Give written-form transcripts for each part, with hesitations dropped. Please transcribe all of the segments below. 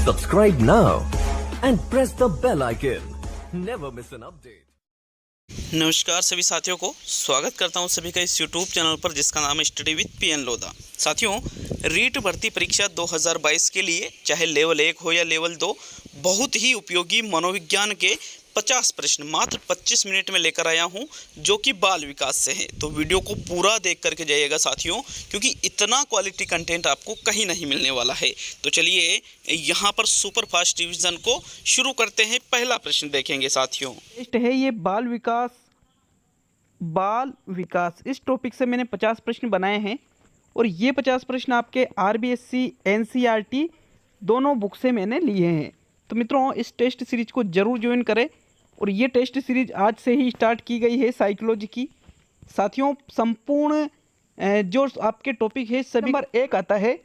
Subscribe now and press the bell icon. Never miss an update. नमस्कार सभी साथियों को स्वागत करता हूं सभी का इस YouTube चैनल पर जिसका नाम है स्टडी विद पीएन लोधा। साथियों, रीट भर्ती परीक्षा 2022 के लिए चाहे लेवल 1 हो या लेवल 2 बहुत ही उपयोगी मनोविज्ञान के 50 प्रश्न मात्र 25 मिनट में लेकर आया हूं जो कि बाल विकास से हैं। तो वीडियो को पूरा देख करके जाइएगा साथियों, क्योंकि इतना क्वालिटी कंटेंट आपको कहीं नहीं मिलने वाला है। तो चलिए यहां पर सुपर फास्ट रिवीजन को शुरू करते हैं। पहला प्रश्न देखेंगे साथियों, टेस्ट है ये बाल विकास इस टॉपिक से मैंने 50 प्रश्न बनाए हैं और ये 50 प्रश्न आपके आरबीएससी एनसीईआरटी दोनों बुक से मैंने लिए हैं। तो मित्रों, इस टेस्ट सीरीज को जरूर ज्वाइन करें और ये टेस्ट सीरीज आज से ही स्टार्ट की गई है साइकोलॉजी की। साथियों, संपूर्ण जो आपके टॉपिक है सभी नंबर 1 आता है,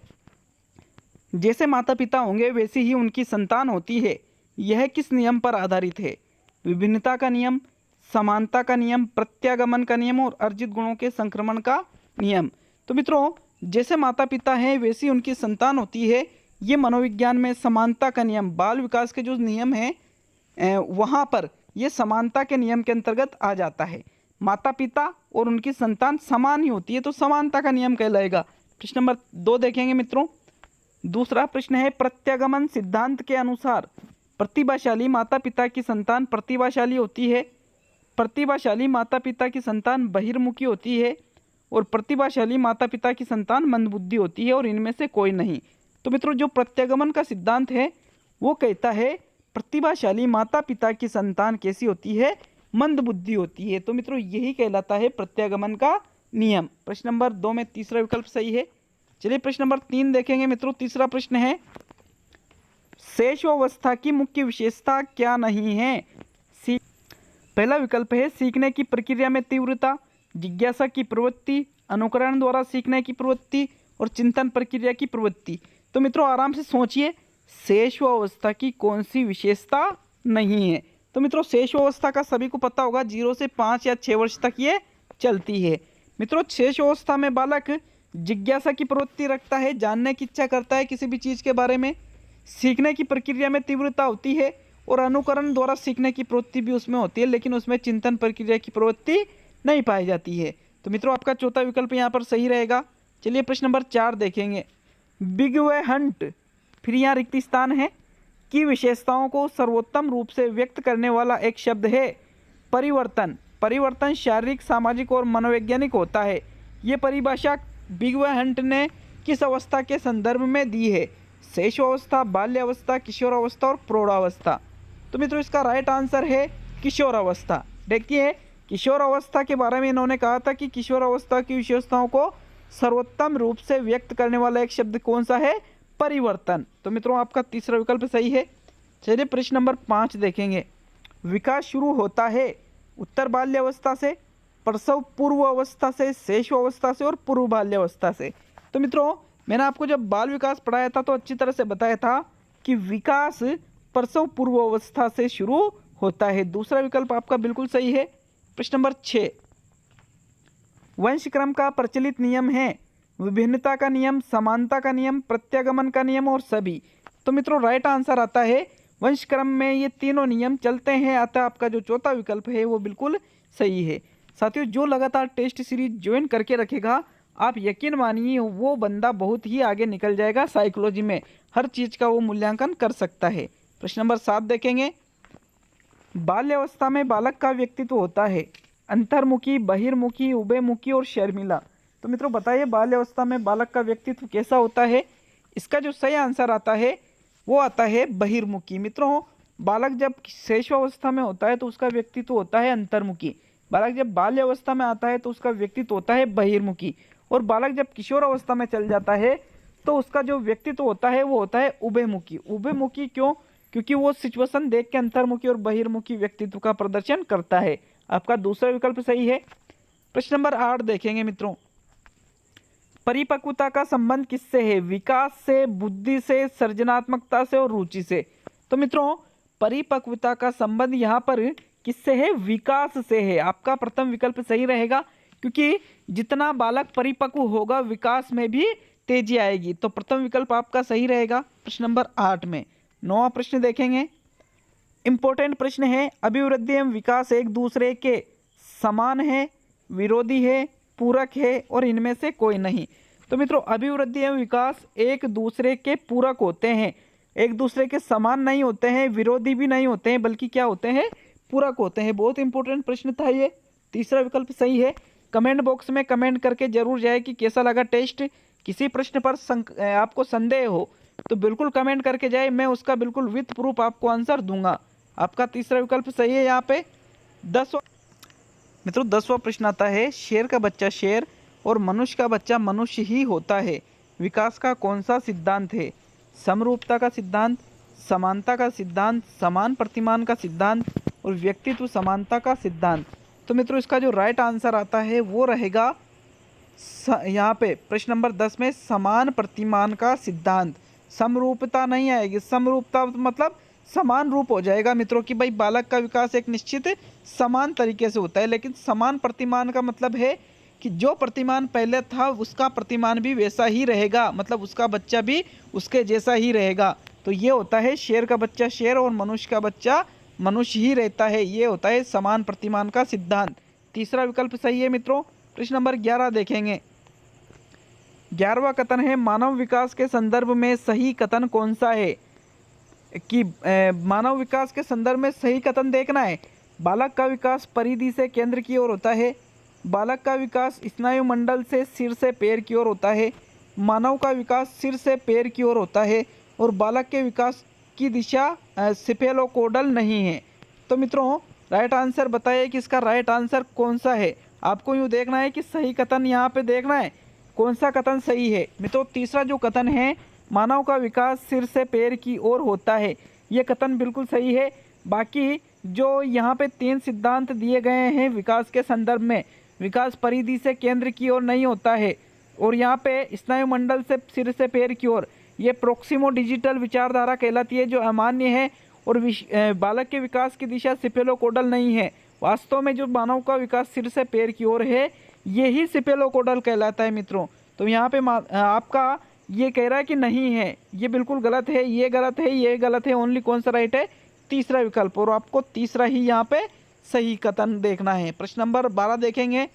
जैसे माता पिता होंगे वैसी ही उनकी संतान होती है, यह किस नियम पर आधारित है? विभिन्नता का नियम, समानता का नियम, प्रत्यागमन का नियम और अर्जित गुणों के संक्रमण का नियम। तो मित्रों, जैसे माता पिता हैं वैसी उनकी संतान होती है, ये मनोविज्ञान में समानता का नियम, बाल विकास के जो नियम हैं वहाँ पर ये समानता के नियम के अंतर्गत आ जाता है। माता पिता और उनकी संतान समान ही होती है तो समानता का नियम कहलाएगा। प्रश्न नंबर 2 देखेंगे मित्रों। दूसरा प्रश्न है, प्रत्यागमन सिद्धांत के अनुसार प्रतिभाशाली माता पिता की संतान प्रतिभाशाली होती है, प्रतिभाशाली माता पिता की संतान बहिर्मुखी होती है और प्रतिभाशाली माता पिता की संतान मंदबुद्धि होती है और इनमें से कोई नहीं। तो मित्रों, जो प्रत्यागमन का सिद्धांत है वो कहता है प्रतिभाशाली माता पिता की संतान कैसी होती है? मंदबुद्धि होती है। तो मित्रों, यही कहलाता है प्रत्यागमन का नियम। प्रश्न नंबर 2 में तीसरा विकल्प सही है। चलिए प्रश्न नंबर 3 देखेंगे मित्रों। तीसरा प्रश्न है, शेषावस्था की मुख्य विशेषता क्या नहीं है? पहला विकल्प है सीखने की प्रक्रिया में तीव्रता, जिज्ञासा की प्रवृत्ति, अनुकरण द्वारा सीखने की प्रवृत्ति और चिंतन प्रक्रिया की प्रवृत्ति। तो मित्रों, आराम से सोचिए, शेषावस्था की कौन सी विशेषता नहीं है? तो मित्रों, शेषावस्था का सभी को पता होगा, 0 से 5 या 6 वर्ष तक ये चलती है। मित्रों, शेषावस्था में बालक जिज्ञासा की प्रवृत्ति रखता है, जानने की इच्छा करता है किसी भी चीज़ के बारे में, सीखने की प्रक्रिया में तीव्रता होती है और अनुकरण द्वारा सीखने की प्रवृत्ति भी उसमें होती है, लेकिन उसमें चिंतन प्रक्रिया की प्रवृत्ति नहीं पाई जाती है। तो मित्रों, आपका चौथा विकल्प यहाँ पर सही रहेगा। चलिए प्रश्न नंबर 4 देखेंगे। बिग वे हंट, फिर यहाँ रिक्त स्थान है, की विशेषताओं को सर्वोत्तम रूप से व्यक्त करने वाला एक शब्द है परिवर्तन। परिवर्तन शारीरिक, सामाजिक और मनोवैज्ञानिक होता है। ये परिभाषा बिग वे हंट ने किस अवस्था के संदर्भ में दी है? शैशवावस्था, बाल्यावस्था, किशोरावस्था और प्रौढ़ावस्था। तो मित्रों, इसका राइट आंसर है किशोरावस्था। देखिए, किशोरावस्था के बारे में इन्होंने कहा था कि किशोरावस्था की विशेषताओं को सर्वोत्तम रूप से व्यक्त करने वाला एक शब्द कौन सा है? परिवर्तन। तो मित्रों, आपका तीसरा विकल्प सही है। चलिए प्रश्न नंबर 5 देखेंगे। विकास शुरू होता है उत्तर बाल्यावस्था से, प्रसव पूर्व अवस्था से, शैशवावस्था से और पूर्व बाल्यावस्था से। तो मित्रों, मैंने आपको जब बाल विकास पढ़ाया था तो अच्छी तरह से बताया था कि विकास प्रसव पूर्व अवस्था से शुरू होता है। दूसरा विकल्प आपका बिल्कुल सही है। प्रश्न नंबर 6, वंशक्रम का प्रचलित नियम है विभिन्नता का नियम, समानता का नियम, प्रत्यागमन का नियम और सभी। तो मित्रों, राइट आंसर आता है वंशक्रम में ये तीनों नियम चलते हैं। अतः आपका जो चौथा विकल्प है वो बिल्कुल सही है। साथियों, जो लगातार टेस्ट सीरीज ज्वाइन करके रखेगा, आप यकीन मानिए वो बंदा बहुत ही आगे निकल जाएगा। साइकोलॉजी में हर चीज़ का वो मूल्यांकन कर सकता है। प्रश्न नंबर 7 देखेंगे। बाल्यावस्था में बालक का व्यक्तित्व होता है अंतर्मुखी, बहिर्मुखी, उभयमुखी और शर्मिला। तो मित्रों, बताइए बाल्यावस्था में बालक का व्यक्तित्व कैसा होता है? इसका जो सही आंसर आता है वो आता है बहिर्मुखी। मित्रों, बालक जब शैशवावस्था में होता है तो उसका व्यक्तित्व होता है अंतर्मुखी, बालक जब बाल्यावस्था में आता है तो उसका व्यक्तित्व होता है बहिर्मुखी, और बालक जब किशोरावस्था में चल जाता है तो उसका जो व्यक्तित्व होता है वो होता है उभयमुखी। उभयमुखी क्यों? क्योंकि वो सिचुएशन देख के अंतर्मुखी और बहिर्मुखी व्यक्तित्व का प्रदर्शन करता है। आपका दूसरा विकल्प सही है। प्रश्न नंबर 8 देखेंगे मित्रों। परिपक्वता का संबंध किससे है? विकास से, बुद्धि से, सृजनात्मकता से और रुचि से। तो मित्रों, परिपक्वता का संबंध यहाँ पर किससे है? विकास से है। आपका प्रथम विकल्प सही रहेगा, क्योंकि जितना बालक परिपक्व होगा विकास में भी तेजी आएगी। तो प्रथम विकल्प आपका सही रहेगा प्रश्न नंबर 8 में। 9वां प्रश्न देखेंगे। इम्पोर्टेंट प्रश्न है, अभिवृद्धि एवं विकास एक दूसरे के समान है, विरोधी है, पूरक है और इनमें से कोई नहीं। तो मित्रों अभिवृद्धि एवं विकास एक दूसरे के पूरक होते हैं, एक दूसरे के समान नहीं होते हैं, विरोधी भी नहीं होते हैं, बल्कि क्या होते हैं, पूरक होते हैं। बहुत इंपॉर्टेंट प्रश्न था ये। तीसरा विकल्प सही है। कमेंट बॉक्स में कमेंट करके जरूर जाए कि कैसा लगा टेस्ट। किसी प्रश्न पर आपको संदेह हो तो बिल्कुल कमेंट करके जाए, मैं उसका बिल्कुल विथ प्रूफ आपको आंसर दूंगा। आपका तीसरा विकल्प सही है। यहाँ पे 10वां प्रश्न आता है, शेर का बच्चा शेर और मनुष्य का बच्चा मनुष्य ही होता है, विकास का कौन सा सिद्धांत है? समरूपता का सिद्धांत, समानता का सिद्धांत, समान प्रतिमान का सिद्धांत और व्यक्तित्व समानता का सिद्धांत। तो मित्रों इसका जो राइट आंसर आता है वो रहेगा यहाँ पे प्रश्न नंबर 10 में समान प्रतिमान का सिद्धांत। समरूपता नहीं आएगी, समरूपता मतलब समान रूप हो जाएगा मित्रों कि भाई बालक का विकास एक निश्चित समान तरीके से होता है, लेकिन समान प्रतिमान का मतलब है कि जो प्रतिमान पहले था उसका प्रतिमान भी वैसा ही रहेगा, मतलब उसका बच्चा भी उसके जैसा ही रहेगा। तो ये होता है शेर का बच्चा शेर और मनुष्य का बच्चा मनुष्य ही रहता है, ये होता है समान प्रतिमान का सिद्धांत। तीसरा विकल्प सही है मित्रों। प्रश्न नंबर 11 देखेंगे। 11वां कथन है, मानव विकास के संदर्भ में सही कथन कौन सा है? कि मानव विकास के संदर्भ में सही कथन देखना है। बालक का विकास परिधि से केंद्र की ओर होता है, बालक का विकास स्नायु मंडल से सिर से पैर की ओर होता है, मानव का विकास सिर से पैर की ओर होता है और बालक के विकास की दिशा सिफेलोकोडल नहीं है। तो मित्रों राइट आंसर बताइए कि इसका राइट आंसर कौन सा है। आपको यूँ देखना है कि सही कथन यहाँ पे देखना है कौन सा कथन सही है। मित्रों तीसरा जो कथन है, मानव का विकास सिर से पैर की ओर होता है, ये कथन बिल्कुल सही है। बाकी जो यहाँ पे 3 सिद्धांत दिए गए हैं विकास के संदर्भ में, विकास परिधि से केंद्र की ओर नहीं होता है और यहाँ पे स्नायु मंडल से सिर से पैर की ओर, ये प्रोक्सिमो डिजिटल विचारधारा कहलाती है जो अमान्य है और बालक के विकास की दिशा सिफेलोकोडल नहीं है। वास्तव में जो मानव का विकास सिर से पैर की ओर है यही सिफेलोकोडल कहलाता है मित्रों। तो यहाँ पे आपका ये कह रहा है कि नहीं है, ये बिल्कुल गलत है, ये गलत है, ये गलत है। ओनली कौन सा राइट है? तीसरा विकल्प, और आपको तीसरा ही यहाँ पे सही कथन देखना है। प्रश्न नंबर 12 देखेंगे।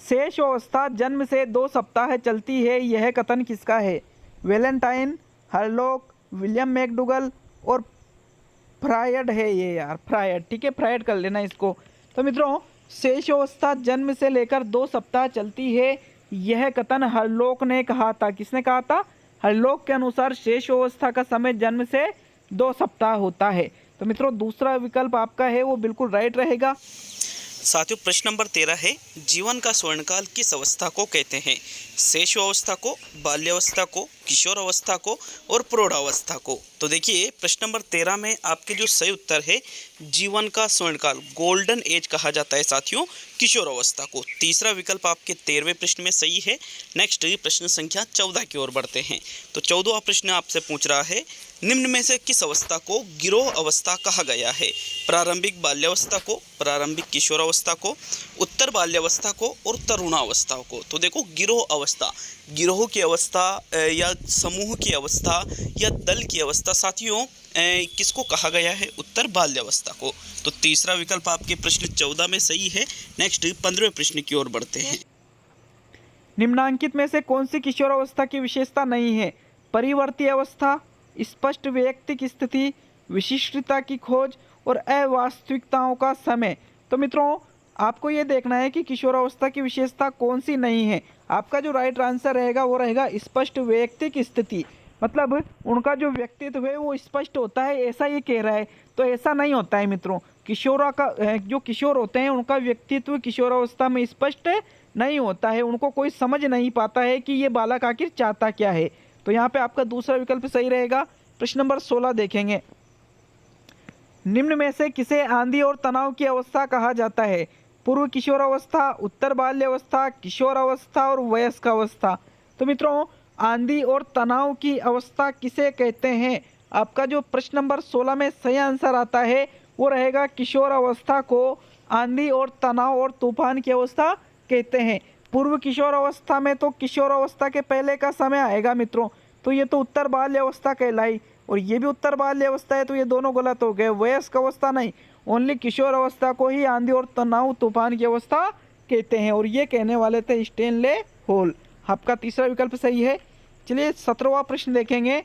शेष अवस्था जन्म से 2 सप्ताह चलती है, यह कथन किसका है? वैलेंटाइन, हरलॉक, विलियम मैकडूगल और फ्रायड है ये यार, फ्रायड। ठीक है, फ्रायड कर लेना इसको। तो मित्रों शेष अवस्था जन्म से लेकर 2 सप्ताह चलती है, यह कथन हरलॉक ने कहा था। किसने कहा था? हरलॉक के अनुसार शेष अवस्था का समय जन्म से 2 सप्ताह होता है। तो मित्रों दूसरा विकल्प आपका है वो बिल्कुल राइट रहेगा। साथियों प्रश्न नंबर 13 है, जीवन का स्वर्णकाल किस अवस्था को कहते हैं? शैशव अवस्था को, बाल्यावस्था को, किशोर अवस्था को और प्रौढ़ावस्था को। तो देखिए प्रश्न नंबर 13 में आपके जो सही उत्तर है, जीवन का स्वर्णकाल, गोल्डन एज कहा जाता है साथियों किशोर अवस्था को। तीसरा विकल्प आपके 13वें प्रश्न में सही है। नेक्स्ट प्रश्न संख्या 14 की ओर बढ़ते हैं। तो 14वां प्रश्न आपसे पूछ रहा है, निम्न में से किस अवस्था को गिरोह अवस्था कहा गया है? प्रारंभिक बाल्यावस्था को, प्रारंभिक किशोर अवस्था को, उत्तर बाल्यावस्था को और तरुणावस्था को। तो देखो गिरोह अवस्था, गिरोह की अवस्था या समूह की अवस्था या दल की अवस्था साथियों किसको कहा गया है? उत्तर बाल्यावस्था को। तो तीसरा विकल्प आपके प्रश्न 14 में सही है। नेक्स्ट 15वें प्रश्न की ओर बढ़ते हैं। निम्नांकित में से कौन सी किशोर अवस्था की विशेषता नहीं है? परिवर्ती अवस्था, स्पष्ट वैयक्तिक स्थिति, विशिष्टता की खोज और अवास्तविकताओं का समय। तो मित्रों आपको ये देखना है कि किशोर अवस्था की विशेषता कौन सी नहीं है। आपका जो राइट आंसर रहेगा वो रहेगा स्पष्ट वैयक्तिक स्थिति, मतलब उनका जो व्यक्तित्व है वो स्पष्ट होता है, ऐसा ये कह रहा है। तो ऐसा नहीं होता है मित्रों, जो किशोर होते हैं उनका व्यक्तित्व किशोर अवस्था में स्पष्ट नहीं होता है, उनको कोई समझ नहीं पाता है कि ये बालक आखिर चाहता क्या है। तो यहाँ पे आपका दूसरा विकल्प सही रहेगा। प्रश्न नंबर 16 देखेंगे। निम्न में से किसे आंधी और तनाव की अवस्था कहा जाता है? पूर्व किशोर अवस्था, उत्तर बाल्य अवस्था, किशोर अवस्था और वयस्क अवस्था। तो मित्रों आंधी और तनाव की अवस्था किसे कहते हैं? आपका जो प्रश्न नंबर 16 में सही आंसर आता है वो रहेगा किशोर अवस्था को आंधी और तनाव और तूफान की अवस्था कहते हैं। पूर्व किशोर अवस्था में तो किशोर अवस्था के पहले का समय आएगा मित्रों, तो ये तो उत्तर बाल्य अवस्था कहलाई, और ये भी उत्तर बाल्य अवस्था है, तो ये दोनों गलत हो गए। वयस्क अवस्था नहीं, ओनली किशोर अवस्था को ही आंधी और तनाव तूफान की अवस्था कहते हैं, और ये कहने वाले थे स्टेनले होल। आपका तीसरा विकल्प सही है। चलिए 17वां प्रश्न देखेंगे।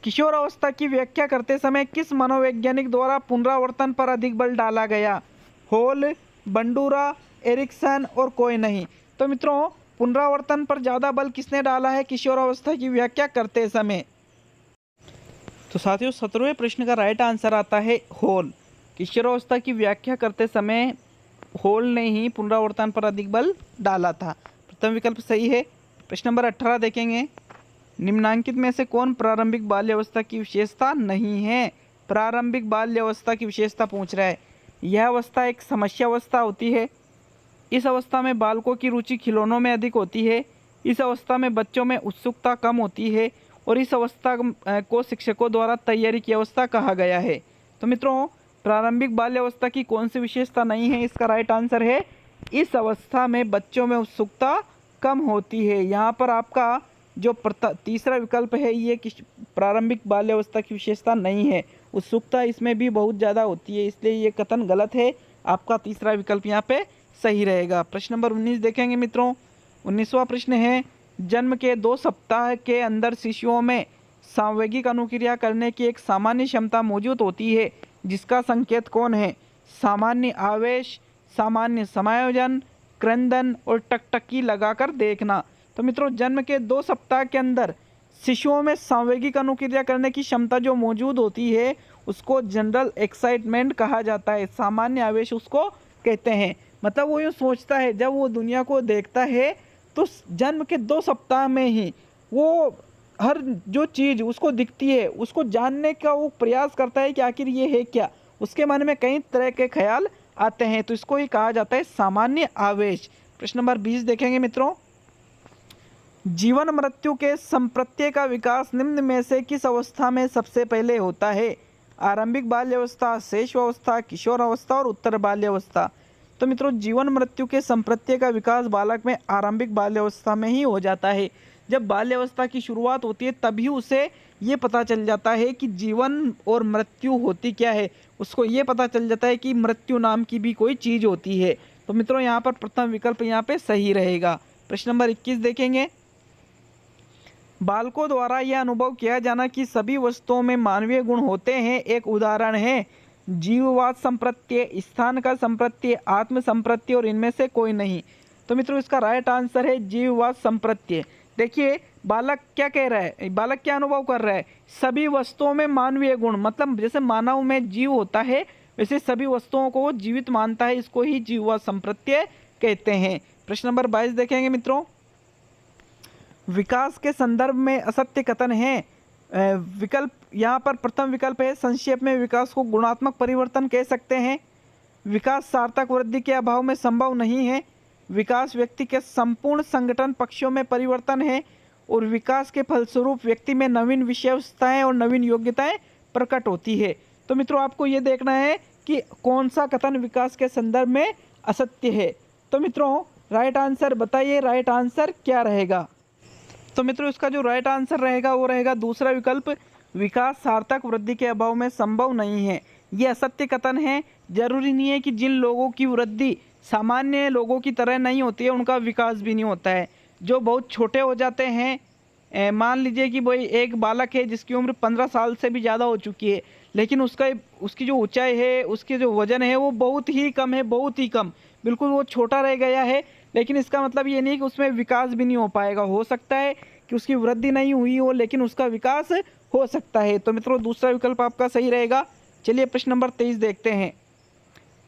किशोर अवस्था की व्याख्या करते समय किस मनोवैज्ञानिक द्वारा पुनरावर्तन पर अधिक बल डाला गया? हॉल, बंडूरा, एरिक्सन और कोई नहीं। तो मित्रों, पुनरावर्तन पर ज़्यादा बल किसने डाला है किशोर अवस्था की व्याख्या करते समय? तो साथियों, 17वें प्रश्न का राइट आंसर आता है हॉल। किशोर अवस्था की व्याख्या करते समय हॉल ने ही पुनरावर्तन पर अधिक बल डाला था। प्रथम विकल्प सही है। प्रश्न नंबर 18 देखेंगे। निम्नांकित में से कौन प्रारंभिक बाल्यावस्था की विशेषता नहीं है? प्रारंभिक बाल्यावस्था की विशेषता पूछ रहा है। यह अवस्था एक समस्या अवस्था होती है। इस अवस्था में बालकों की रुचि खिलौनों में अधिक होती है। इस अवस्था में बच्चों में उत्सुकता कम होती है, और इस अवस्था को शिक्षकों द्वारा तैयारी की अवस्था कहा गया है। तो मित्रों, प्रारंभिक बाल्यावस्था की कौन सी विशेषता नहीं है? इसका राइट आंसर है इस अवस्था में बच्चों में उत्सुकता कम होती है। यहाँ पर आपका जो तीसरा विकल्प है, ये प्रारंभिक बाल्यावस्था की विशेषता नहीं है। उत्सुकता इसमें भी बहुत ज़्यादा होती है, इसलिए ये कथन गलत है। आपका तीसरा विकल्प यहाँ पे सही रहेगा। प्रश्न नंबर 19 देखेंगे मित्रों। 19वां प्रश्न है। जन्म के 2 सप्ताह के अंदर शिशुओं में सांवेगिक अनुक्रिया करने की एक सामान्य क्षमता मौजूद होती है, जिसका संकेत कौन है? सामान्य आवेश, सामान्य समायोजन, क्रंदन और टकटकी लगाकर देखना। तो मित्रों, जन्म के 2 सप्ताह के अंदर शिशुओं में सांवेगिक अनुक्रिया करने की क्षमता जो मौजूद होती है, उसको जनरल एक्साइटमेंट कहा जाता है। सामान्य आवेश उसको कहते हैं। मतलब वो यूँ सोचता है, जब वो दुनिया को देखता है तो जन्म के 2 सप्ताह में ही वो हर जो चीज़ उसको दिखती है, उसको जानने का वो प्रयास करता है कि आखिर ये है क्या। उसके मन में कई तरह के ख्याल आते हैं, तो इसको ही कहा जाता है सामान्य आवेश। प्रश्न नंबर 20 देखेंगे मित्रों। जीवन मृत्यु के संप्रत्यय का विकास निम्न में से किस अवस्था में सबसे पहले होता है? आरंभिक बाल्यावस्था, शैशवावस्था, किशोर अवस्था और उत्तर बाल्यावस्था। तो मित्रों, जीवन मृत्यु के संप्रत्यय का विकास बालक में आरंभिक बाल्यावस्था में ही हो जाता है। जब बाल्यावस्था की शुरुआत होती है तभी उसे ये पता चल जाता है कि जीवन और मृत्यु होती क्या है। उसको ये पता चल जाता है कि मृत्यु नाम की भी कोई चीज़ होती है। तो मित्रों, यहाँ पर प्रथम विकल्प यहाँ पे सही रहेगा। प्रश्न नंबर 21 देखेंगे। बालकों द्वारा यह अनुभव किया जाना कि सभी वस्तुओं में मानवीय गुण होते हैं एक उदाहरण है जीववाद संप्रत्यय, स्थान का संप्रत्यय, आत्म संप्रत्यय और इनमें से कोई नहीं। तो मित्रों, इसका राइट आंसर है जीववाद संप्रत्यय। देखिए, बालक क्या कह रहा है, बालक क्या अनुभव कर रहा है? सभी वस्तुओं में मानवीय गुण, मतलब जैसे मानव में जीव होता है वैसे सभी वस्तुओं को वो जीवित मानता है, इसको ही जीववाद संप्रत्यय कहते हैं। प्रश्न नंबर 22 देखेंगे मित्रों। विकास के संदर्भ में असत्य कथन है। विकल्प यहाँ पर प्रथम विकल्प है। संक्षेप में विकास को गुणात्मक परिवर्तन कह सकते हैं। विकास सार्थक वृद्धि के अभाव में संभव नहीं है। विकास व्यक्ति के संपूर्ण संगठन पक्षों में परिवर्तन है, और विकास के फलस्वरूप व्यक्ति में नवीन विशेषताएं और नवीन योग्यताएं प्रकट होती है। तो मित्रों, आपको ये देखना है कि कौन सा कथन विकास के संदर्भ में असत्य है। तो मित्रों, राइट आंसर बताइए, राइट आंसर क्या रहेगा? तो मित्रों, इसका जो राइट आंसर रहेगा वो रहेगा दूसरा विकल्प, विकास सार्थक वृद्धि के अभाव में संभव नहीं है। ये असत्य कथन है। जरूरी नहीं है कि जिन लोगों की वृद्धि सामान्य लोगों की तरह नहीं होती है उनका विकास भी नहीं होता है। जो बहुत छोटे हो जाते हैं, मान लीजिए कि भाई एक बालक है जिसकी उम्र 15 साल से भी ज़्यादा हो चुकी है, लेकिन उसकी जो ऊंचाई है, उसके जो वजन है वो बहुत ही कम है, बहुत ही कम, बिल्कुल वो छोटा रह गया है। लेकिन इसका मतलब ये नहीं कि उसमें विकास भी नहीं हो पाएगा। हो सकता है कि उसकी वृद्धि नहीं हुई हो, लेकिन उसका विकास हो सकता है। तो मित्रों, दूसरा विकल्प आपका सही रहेगा। चलिए प्रश्न नंबर 23 देखते हैं।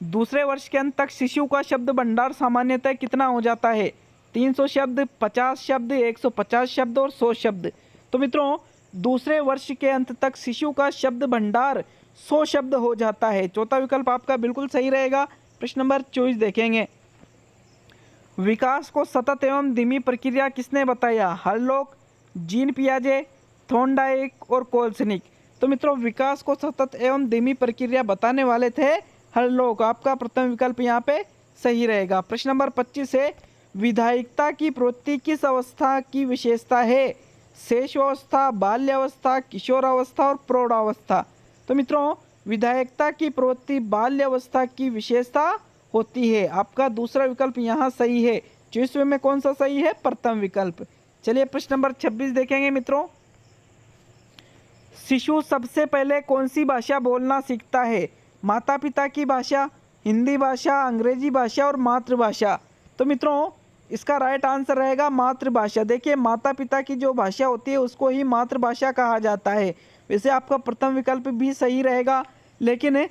दूसरे वर्ष के अंत तक शिशु का शब्द भंडार सामान्यतः कितना हो जाता है? 300 शब्द, 50 शब्द, 150 शब्द और 100 शब्द। तो मित्रों, दूसरे वर्ष के अंत तक शिशु का शब्द भंडार 100 शब्द हो जाता है। चौथा विकल्प आपका बिल्कुल सही रहेगा। प्रश्न नंबर 24 देखेंगे। विकास को सतत एवं धीमी प्रक्रिया किसने बताया? हर्लोक, जीन पियाजे, थॉर्नडाइक और कोल्सनिक। तो मित्रों, विकास को सतत एवं धीमी प्रक्रिया बताने वाले थे हर्लोक। आपका प्रथम विकल्प यहाँ पे सही रहेगा। प्रश्न नंबर 25 है। विधायिकता की प्रवृत्ति किस अवस्था की विशेषता है? शेषावस्था, बाल्यावस्था, किशोरावस्था और प्रौढ़ावस्था। तो मित्रों विधायकता की प्रवृत्ति बाल्यावस्था की विशेषता होती है। आपका दूसरा विकल्प यहाँ सही है। 24वें में कौन सा सही है? प्रथम विकल्प। चलिए प्रश्न नंबर 26 देखेंगे मित्रों। शिशु सबसे पहले कौन सी भाषा बोलना सीखता है? माता पिता की भाषा, हिंदी भाषा, अंग्रेजी भाषा और मातृभाषा। तो मित्रों इसका राइट आंसर रहेगा मातृभाषा। देखिए माता पिता की जो भाषा होती है उसको ही मातृभाषा कहा जाता है। वैसे आपका प्रथम विकल्प भी सही रहेगा, लेकिन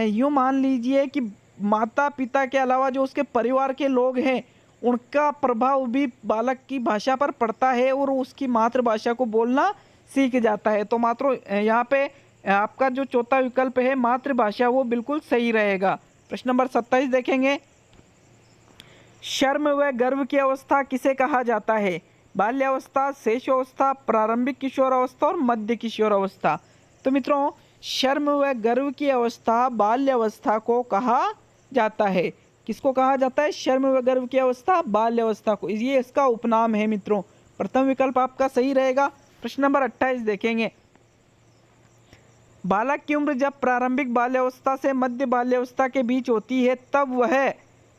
यूँ मान लीजिए कि माता पिता के अलावा जो उसके परिवार के लोग हैं उनका प्रभाव भी बालक की भाषा पर पड़ता है और उसकी मातृभाषा को बोलना सीख जाता है। तो मात्र यहाँ पे आपका जो चौथा विकल्प है मातृभाषा वो बिल्कुल सही रहेगा। प्रश्न नंबर 27 देखेंगे। शर्म व गर्व की अवस्था किसे कहा जाता है? बाल्यावस्था, शेषावस्था, प्रारंभिक किशोरावस्था और मध्य किशोरावस्था। तो मित्रों शर्म व गर्व की अवस्था बाल्यावस्था को कहा जाता है। किसको कहा जाता है? शर्म व गर्व की अवस्था बाल्यावस्था को। ये इसका उपनाम है मित्रों। प्रथम विकल्प आपका सही रहेगा। प्रश्न नंबर 28 देखेंगे। बालक की उम्र जब प्रारंभिक बाल्यावस्था से मध्य बाल्यावस्था के बीच होती है तब वह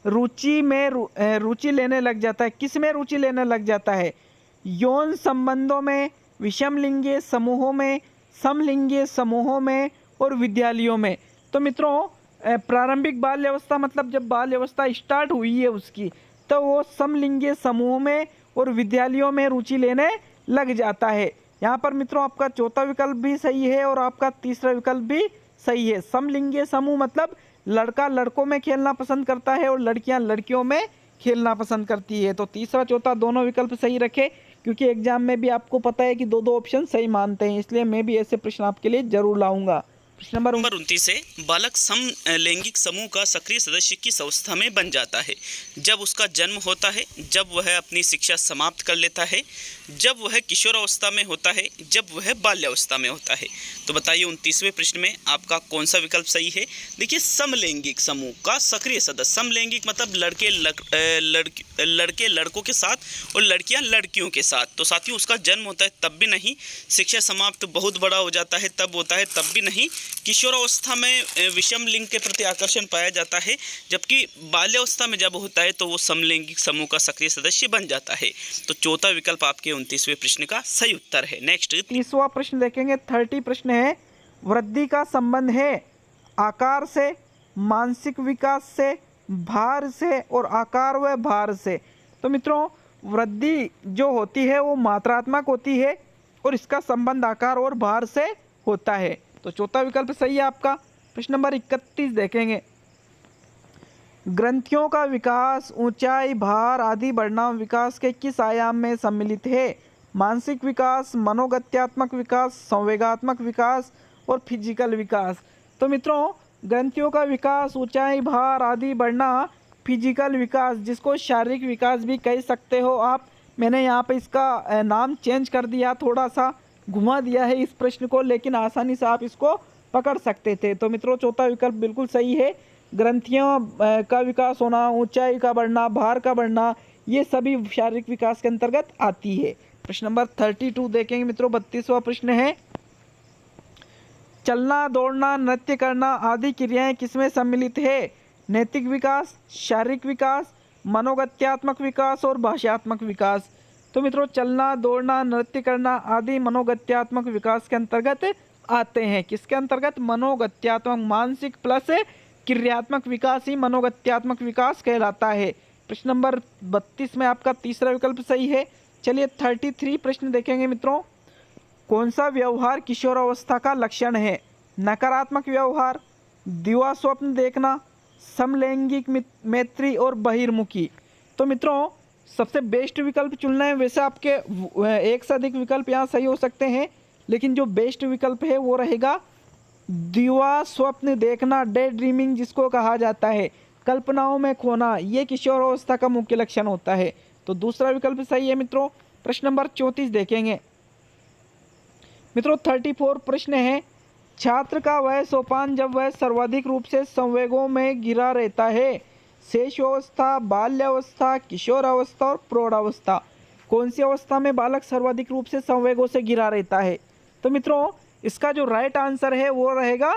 रुचि लेने लग जाता है। किस में रुचि लेने लग जाता है? यौन संबंधों में, विषमलिंगीय समूहों में, समलिंगीय समूहों में और विद्यालयों में। तो मित्रों प्रारंभिक बाल्यावस्था मतलब जब बाल्यावस्था स्टार्ट हुई है उसकी, तो वो समलिंगीय समूह में और विद्यालयों में रुचि लेने लग जाता है। यहाँ पर मित्रों आपका चौथा विकल्प भी सही है और आपका तीसरा विकल्प भी सही है। समलिंगीय समूह मतलब लड़का लड़कों में खेलना पसंद करता है और लड़कियां लड़कियों में खेलना पसंद करती है। तो तीसरा चौथा दोनों विकल्प सही रखे, क्योंकि एग्जाम में भी आपको पता है कि दो ऑप्शन सही मानते हैं, इसलिए मैं भी ऐसे प्रश्न आपके लिए जरूर लाऊंगा। प्रश्न नंबर 29 है। बालक समलैंगिक समूह का सक्रिय सदस्य किस अवस्था में बन जाता है? जब उसका जन्म होता है, जब वह अपनी शिक्षा समाप्त कर लेता है, जब वह किशोरावस्था में होता है, जब वह बाल्यावस्था में होता है। तो बताइए 29वें प्रश्न में आपका कौन सा विकल्प सही है? देखिए समलैंगिक समूह का सक्रिय सदस्य। समलैंगिक मतलब लड़के लड़कों के साथ और लड़कियां लड़कियों के साथ। तो साथियों उसका जन्म होता है तब भी नहीं, शिक्षा समाप्त बहुत बड़ा हो जाता है तब होता है तब भी नहीं, किशोरावस्था में विषम लिंग के प्रति आकर्षण पाया जाता है, जबकि बाल्यावस्था में जब होता है तो वो समलैंगिक समूह का सक्रिय सदस्य बन जाता है। तो चौथा विकल्प आपके 29वें प्रश्न का सही उत्तर है। नेक्स्ट 30वां प्रश्न देखेंगे। 30 प्रश्न है। वृद्धि का संबंध है आकार से, मानसिक विकास से, भार से और आकार व भार से। तो मित्रों वृद्धि जो होती है वो मात्रात्मक होती है और इसका संबंध आकार और भार से होता है। तो चौथा विकल्प सही है आपका। प्रश्न नंबर 31 देखेंगे। ग्रंथियों का विकास ऊंचाई, भार आदि बढ़ना विकास के किस आयाम में सम्मिलित है? मानसिक विकास, मनोगत्यात्मक विकास, संवेगात्मक विकास और फिजिकल विकास। तो मित्रों ग्रंथियों का विकास, ऊंचाई, भार आदि बढ़ना, फिजिकल विकास, जिसको शारीरिक विकास भी कह सकते हो आप। मैंने यहाँ पे इसका नाम चेंज कर दिया, थोड़ा सा घुमा दिया है इस प्रश्न को, लेकिन आसानी से आप इसको पकड़ सकते थे। तो मित्रों चौथा विकल्प बिल्कुल सही है। ग्रंथियों का विकास होना, ऊंचाई का बढ़ना, भार का बढ़ना, ये सभी शारीरिक विकास के अंतर्गत आती है। प्रश्न नंबर 32 देखेंगे मित्रों। 32वां प्रश्न है। चलना, दौड़ना, नृत्य करना आदि क्रियाएं किसमें सम्मिलित है? नैतिक विकास, शारीरिक विकास, मनोगत्यात्मक विकास और भाषात्मक विकास। तो मित्रों चलना, दौड़ना, नृत्य करना आदि मनोगत्यात्मक विकास के अंतर्गत आते हैं। किसके अंतर्गत? मनोगत्यात्मक। मानसिक प्लस क्रियात्मक विकास ही मनोगत्यात्मक विकास कहलाता है। प्रश्न नंबर 32 में आपका तीसरा विकल्प सही है। चलिए 33 प्रश्न देखेंगे मित्रों। कौन सा व्यवहार किशोरावस्था का लक्षण है? नकारात्मक व्यवहार, दिवा स्वप्न देखना, समलैंगिक मैत्री और बहिर्मुखी। तो मित्रों सबसे बेस्ट विकल्प चुनना है। वैसे आपके एक से अधिक विकल्प यहाँ सही हो सकते हैं, लेकिन जो बेस्ट विकल्प है वो रहेगा दिवा स्वप्न देखना, डे ड्रीमिंग जिसको कहा जाता है, कल्पनाओं में खोना। ये किशोरावस्था का मुख्य लक्षण होता है। तो दूसरा विकल्प सही है मित्रों। प्रश्न नंबर 34 देखेंगे मित्रों। 34 प्रश्न है। छात्र का वह सोपान जब वह सर्वाधिक रूप से संवेगों में घिरा रहता है? शेषावस्था, बाल्यावस्था, किशोरावस्था और प्रौढ़ावस्था। कौन सी अवस्था में बालक सर्वाधिक रूप से संवेगों से घिरा रहता है? तो मित्रों इसका जो राइट आंसर है वो रहेगा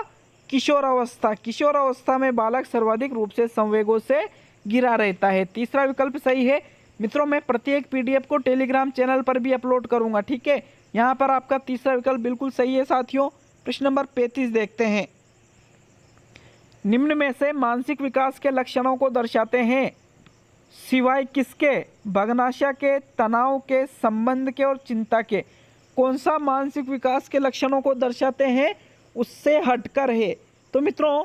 किशोर अवस्था। किशोर अवस्था में बालक सर्वाधिक रूप से संवेगों से घिरा रहता है। तीसरा विकल्प सही है। मित्रों मैं प्रत्येक पीडीएफ को टेलीग्राम चैनल पर भी अपलोड करूंगा, ठीक है। यहाँ पर आपका तीसरा विकल्प बिल्कुल सही है साथियों। प्रश्न नंबर 35 देखते हैं। निम्न में से मानसिक विकास के लक्षणों को दर्शाते हैं सिवाय किसके? भग्नाशय के, तनाव के, संबंध के और चिंता के। कौन सा मानसिक विकास के लक्षणों को दर्शाते हैं उससे हटकर है? तो मित्रों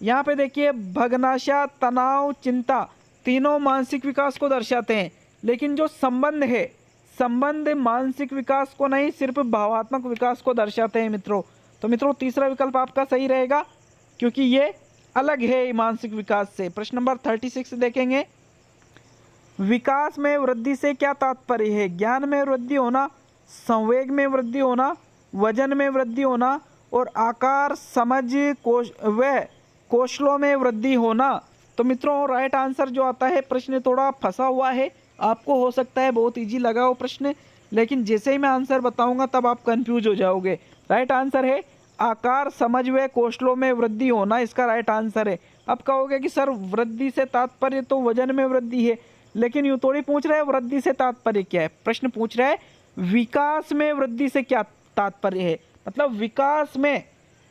यहाँ पे देखिए भग्नाशय, तनाव, चिंता तीनों मानसिक विकास को दर्शाते हैं, लेकिन जो संबंध है, संबंध मानसिक विकास को नहीं सिर्फ भावात्मक विकास को दर्शाते हैं मित्रों। तो मित्रों तीसरा विकल्प आपका सही रहेगा क्योंकि ये अलग है मानसिक विकास से। प्रश्न नंबर 36 देखेंगे। विकास में वृद्धि से क्या तात्पर्य है? ज्ञान में वृद्धि होना, संवेग में वृद्धि होना, वजन में वृद्धि होना और आकार, समझ व कौशलों में वृद्धि होना। तो मित्रों राइट आंसर जो आता है, प्रश्न थोड़ा फंसा हुआ है, आपको हो सकता है बहुत इजी लगा हो प्रश्न, लेकिन जैसे ही मैं आंसर बताऊंगा तब आप कंफ्यूज हो जाओगे। राइट आंसर है आकार, समझ व कौशलों में वृद्धि होना, इसका राइट आंसर है। अब कहोगे कि सर वृद्धि से तात्पर्य तो वजन में वृद्धि है, लेकिन यूँ थोड़ी पूछ रहे हैं वृद्धि से तात्पर्य क्या है। प्रश्न पूछ रहा है विकास में वृद्धि से क्या तात्पर्य है, मतलब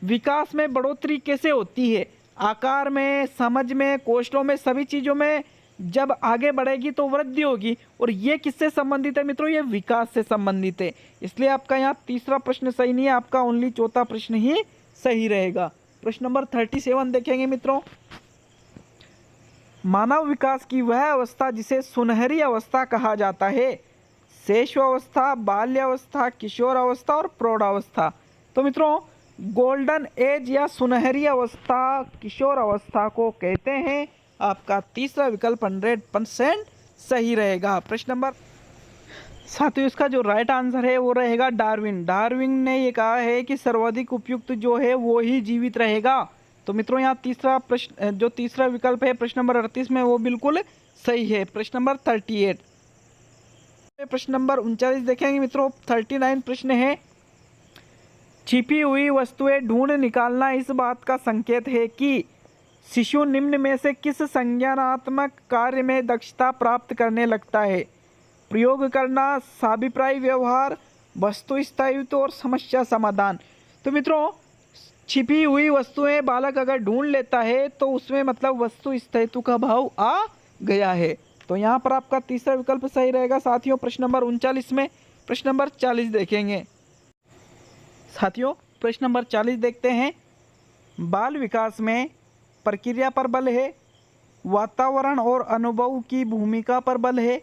विकास में बढ़ोतरी कैसे होती है? आकार में, समझ में, कौशलों में, सभी चीज़ों में जब आगे बढ़ेगी तो वृद्धि होगी। और ये किससे संबंधित है मित्रों? ये विकास से संबंधित है। इसलिए आपका यहाँ तीसरा प्रश्न सही नहीं है, आपका ओनली चौथा प्रश्न ही सही रहेगा। प्रश्न नंबर 37 देखेंगे मित्रों। मानव विकास की वह अवस्था जिसे सुनहरी अवस्था कहा जाता है, शैशवावस्था, बाल्यावस्था, किशोरावस्था और प्रौढ़ावस्था। तो मित्रों गोल्डन एज या सुनहरी अवस्था किशोर अवस्था को कहते हैं। आपका तीसरा विकल्प 100% सही रहेगा। प्रश्न नंबर साथियों इसका जो राइट आंसर है वो रहेगा डार्विन। डार्विन ने ये कहा है कि सर्वाधिक उपयुक्त जो है वो ही जीवित रहेगा। तो मित्रों यहाँ तीसरा प्रश्न, जो तीसरा विकल्प है प्रश्न नंबर 38 में, वो बिल्कुल सही है। प्रश्न नंबर 38। प्रश्न नंबर 39 देखेंगे मित्रों। 39 प्रश्न है, छिपी हुई वस्तुएं ढूंढ निकालना इस बात का संकेत है कि शिशु निम्न में से किस संज्ञानात्मक कार्य में दक्षता प्राप्त करने लगता है? प्रयोग करना, साभिप्राय व्यवहार, वस्तु स्थायित्व और समस्या समाधान। तो मित्रों छिपी हुई वस्तुएं बालक अगर ढूंढ लेता है तो उसमें मतलब वस्तु स्थायित्व का भाव आ गया है। तो यहाँ पर आपका तीसरा विकल्प सही रहेगा साथियों। प्रश्न नंबर 39 में प्रश्न नंबर 40 देखेंगे साथियों। प्रश्न नंबर 40 देखते हैं। बाल विकास में प्रक्रिया पर बल है, वातावरण और अनुभव की भूमिका पर बल है,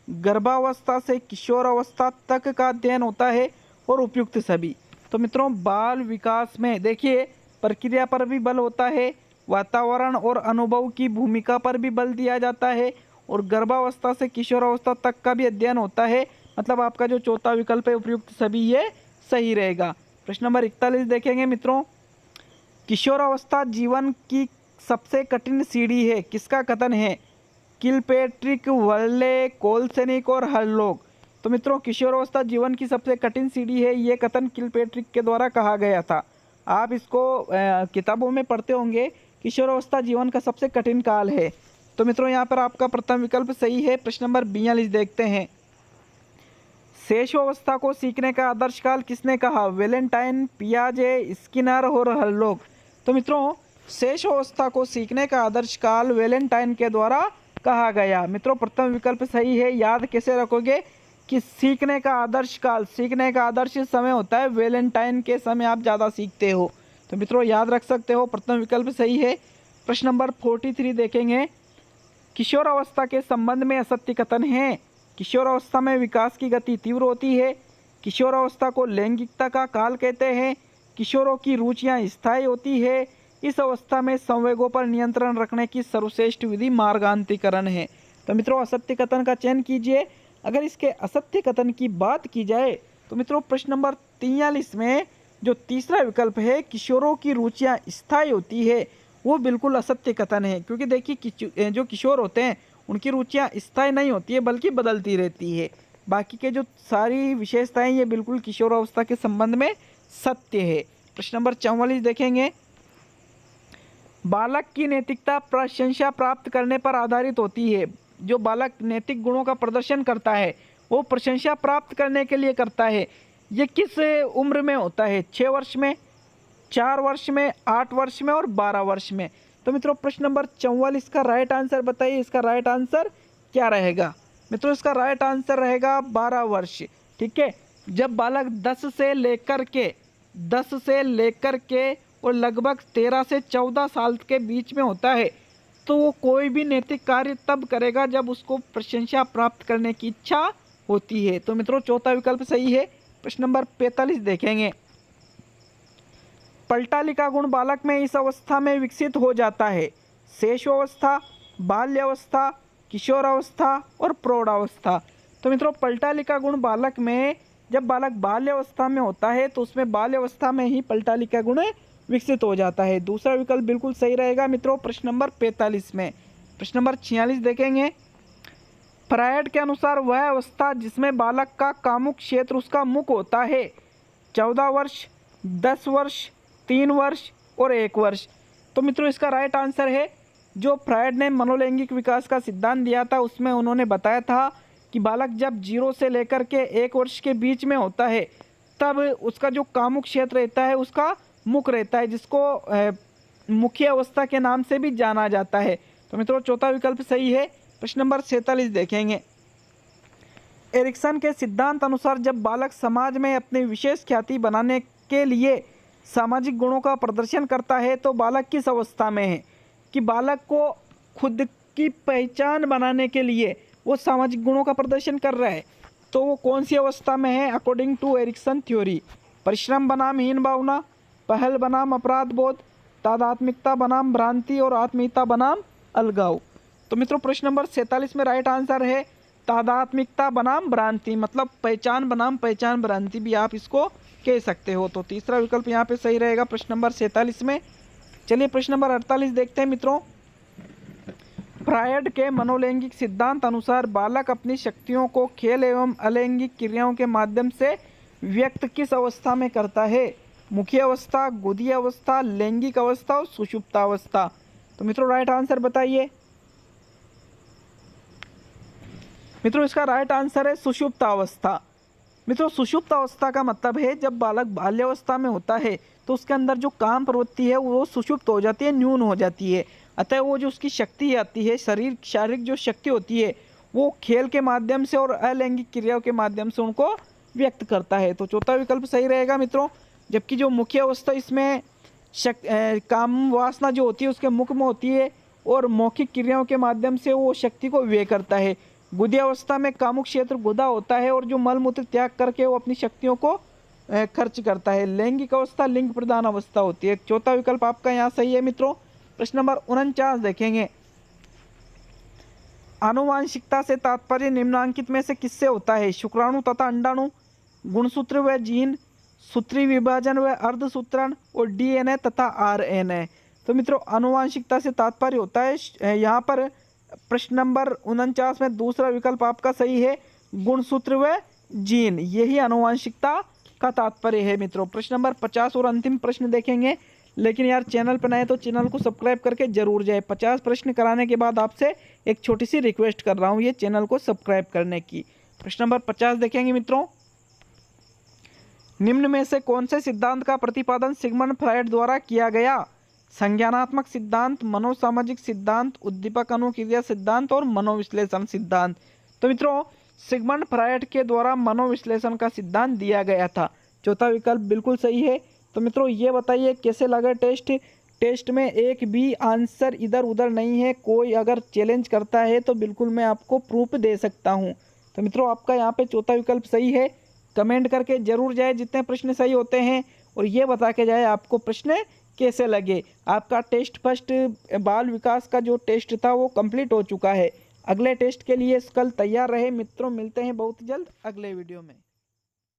गर्भावस्था से किशोर अवस्था तक का अध्ययन होता है और उपयुक्त सभी। तो मित्रों बाल विकास में देखिए प्रक्रिया पर भी बल होता है, वातावरण और अनुभव की भूमिका पर भी बल दिया जाता है और गर्भावस्था से किशोरावस्था तक का भी अध्ययन होता है। मतलब आपका जो चौथा विकल्प है उपयुक्त सभी ये सही रहेगा। प्रश्न नंबर 41 देखेंगे मित्रों। किशोरावस्था जीवन की सबसे कठिन सीढ़ी है, किसका कथन है? किलपेट्रिक, वर्ले, कोलसेनिक और हरलोग। तो मित्रों किशोरावस्था जीवन की सबसे कठिन सीढ़ी है, ये कथन किलपेट्रिक के द्वारा कहा गया था। आप इसको किताबों में पढ़ते होंगे। किशोरावस्था जीवन का सबसे कठिन काल है। तो मित्रों यहाँ पर आपका प्रथम विकल्प सही है। प्रश्न नंबर 42 देखते हैं। शैशवावस्था को सीखने का आदर्श काल किसने कहा? वेलेंटाइन, पियाजे, स्किनर और हरलोग। तो मित्रों शैशवावस्था को सीखने का आदर्श काल वेलेंटाइन के द्वारा कहा गया। मित्रों प्रथम विकल्प सही है। याद कैसे रखोगे कि सीखने का आदर्श काल, सीखने का आदर्श समय होता है वेलेंटाइन के समय आप ज़्यादा सीखते हो। तो मित्रों याद रख सकते हो, प्रथम विकल्प सही है। प्रश्न नंबर 43 देखेंगे। किशोरावस्था के संबंध में असत्य कथन है। किशोरावस्था में विकास की गति तीव्र होती है। किशोरावस्था को लैंगिकता का काल कहते हैं। किशोरों की रुचियां स्थायी होती है। इस अवस्था में संवेगों पर नियंत्रण रखने की सर्वश्रेष्ठ विधि मार्गांतरीकरण है। तो मित्रों असत्य कथन का चयन कीजिए। अगर इसके असत्य कथन की बात की जाए तो मित्रों प्रश्न नंबर 43 में जो तीसरा विकल्प है किशोरों की रुचियां स्थायी होती है, वो बिल्कुल असत्य कथन है। क्योंकि देखिए जो किशोर होते हैं उनकी रुचियां स्थायी नहीं होती है बल्कि बदलती रहती है। बाकी के जो सारी विशेषताएं ये बिल्कुल किशोरावस्था के संबंध में सत्य है। प्रश्न नंबर 44 देखेंगे। बालक की नैतिकता प्रशंसा प्राप्त करने पर आधारित होती है। जो बालक नैतिक गुणों का प्रदर्शन करता है वो प्रशंसा प्राप्त करने के लिए करता है। ये किस उम्र में होता है? 6 वर्ष में, 4 वर्ष में, 8 वर्ष में और 12 वर्ष में। तो मित्रों प्रश्न नंबर 44 का राइट आंसर बताइए, इसका राइट आंसर क्या रहेगा? मित्रों इसका राइट आंसर रहेगा 12 वर्ष। ठीक है, जब बालक 10 से लेकर के और लगभग 13 से 14 साल के बीच में होता है तो वो कोई भी नैतिक कार्य तब करेगा जब उसको प्रशंसा प्राप्त करने की इच्छा होती है। तो मित्रों चौथा विकल्प सही है। प्रश्न नंबर 45 देखेंगे। पलटा लिखा गुण बालक में इस अवस्था में विकसित हो जाता है। शैशवावस्था, बाल्यावस्था, किशोरावस्था और प्रौढ़ावस्था। तो मित्रों पलटा लिखा गुण बालक में, जब बालक बाल्यावस्था में होता है तो उसमें बाल्यावस्था में ही पलटा लिखा गुण विकसित हो जाता है। दूसरा विकल्प बिल्कुल सही रहेगा मित्रों प्रश्न नंबर 45 में। प्रश्न नंबर 46 देखेंगे। फ्रायड के अनुसार वह अवस्था जिसमें बालक का कामुक क्षेत्र उसका मुख होता है 14 वर्ष, 10 वर्ष, 3 वर्ष और 1 वर्ष। तो मित्रों इसका राइट आंसर है, जो फ्रायड ने मनोलैंगिक विकास का सिद्धांत दिया था उसमें उन्होंने बताया था कि बालक जब 0 से लेकर के 1 वर्ष के बीच में होता है तब उसका जो कामुक क्षेत्र रहता है उसका मुख रहता है, जिसको मुख्य अवस्था के नाम से भी जाना जाता है। तो मित्रों चौथा विकल्प सही है। प्रश्न नंबर 47 देखेंगे। एरिक्सन के सिद्धांत अनुसार जब बालक समाज में अपनी विशेष ख्याति बनाने के लिए सामाजिक गुणों का प्रदर्शन करता है तो बालक किस अवस्था में है? कि बालक को खुद की पहचान बनाने के लिए वो सामाजिक गुणों का प्रदर्शन कर रहा है, तो वो कौन सी अवस्था में है अकॉर्डिंग टू एरिक्सन थ्योरी? परिश्रम बनाम हीन भावना, पहल बनाम अपराध बोध, तादात्मिकता बनाम भ्रांति और आत्मीयता बनाम अलगाव। तो मित्रों प्रश्न नंबर 47 में राइट आंसर है तादात्मिकता बनाम भ्रांति, मतलब पहचान बनाम पहचान भ्रांति भी आप इसको कह सकते हो। तो तीसरा विकल्प यहाँ पे सही रहेगा प्रश्न नंबर 47 में। चलिए प्रश्न नंबर 48 देखते हैं मित्रों। फ्रायड के मनोलैंगिक सिद्धांत अनुसार बालक अपनी शक्तियों को खेल एवं अलैंगिक क्रियाओं के माध्यम से व्यक्त किस अवस्था में करता है? मुख्य अवस्था, गोदी अवस्था, लैंगिक अवस्था और सुषुप्तावस्था। तो मित्रों राइट आंसर बताइए। मित्रों इसका राइट आंसर है सुषुप्तावस्था। मित्रों सुषुप्तावस्था का मतलब है जब बालक बाल्यावस्था में होता है तो उसके अंदर जो काम प्रवृत्ति है वो सुषुप्त हो जाती है, न्यून हो जाती है। अतः वो जो उसकी शक्ति आती है, शारीरिक जो शक्ति होती है वो खेल के माध्यम से और अलैंगिक क्रियाओं के माध्यम से उनको व्यक्त करता है। तो चौथा विकल्प सही रहेगा मित्रों। जबकि जो मुख्य अवस्था इसमें काम वासना जो होती है उसके मुख में होती है और मौखिक क्रियाओं के माध्यम से वो शक्ति को व्यय करता है। गुदी अवस्था में कामुक क्षेत्र गुदा होता है और जो मल मूत्र त्याग करके वो अपनी शक्तियों को खर्च करता है। लैंगिक अवस्था लिंग प्रधान अवस्था होती है। चौथा विकल्प आपका यहाँ सही है मित्रों। प्रश्न नंबर 49 देखेंगे। आनुवांशिकता से तात्पर्य निम्नांकित में से किससे होता है? शुक्राणु तथा अंडाणु, गुणसूत्र व जीन, सूत्री विभाजन व अर्धसूत्रण और डीएनए तथा आरएनए। तो मित्रों आनुवांशिकता से तात्पर्य होता है यहाँ पर प्रश्न नंबर 49 में दूसरा विकल्प आपका सही है, गुणसूत्र व जीन, यही आनुवांशिकता का तात्पर्य है मित्रों। प्रश्न नंबर 50 और अंतिम प्रश्न देखेंगे, लेकिन यार चैनल पर नए तो चैनल को सब्सक्राइब करके जरूर जाए। 50 प्रश्न कराने के बाद आपसे एक छोटी सी रिक्वेस्ट कर रहा हूँ ये चैनल को सब्सक्राइब करने की। प्रश्न नंबर 50 देखेंगे मित्रों। निम्न में से कौन से सिद्धांत का प्रतिपादन सिगमंड फ्रायड द्वारा किया गया? संज्ञानात्मक सिद्धांत, मनोसामाजिक सिद्धांत, उद्दीपक अनुक्रिया सिद्धांत और मनोविश्लेषण सिद्धांत। तो मित्रों सिगमंड फ्रायड के द्वारा मनोविश्लेषण का सिद्धांत दिया गया था। चौथा विकल्प बिल्कुल सही है। तो मित्रों ये बताइए कैसे लगा टेस्ट में एक भी आंसर इधर उधर नहीं है। कोई अगर चैलेंज करता है तो बिल्कुल मैं आपको प्रूफ दे सकता हूँ। तो मित्रों आपका यहाँ पे चौथा विकल्प सही है। कमेंट करके जरूर जाए जितने प्रश्न सही होते हैं और ये बता के जाए आपको प्रश्न कैसे लगे। आपका टेस्ट फर्स्ट बाल विकास का जो टेस्ट था वो कंप्लीट हो चुका है। अगले टेस्ट के लिए कल तैयार रहे मित्रों। मिलते हैं बहुत जल्द अगले वीडियो में।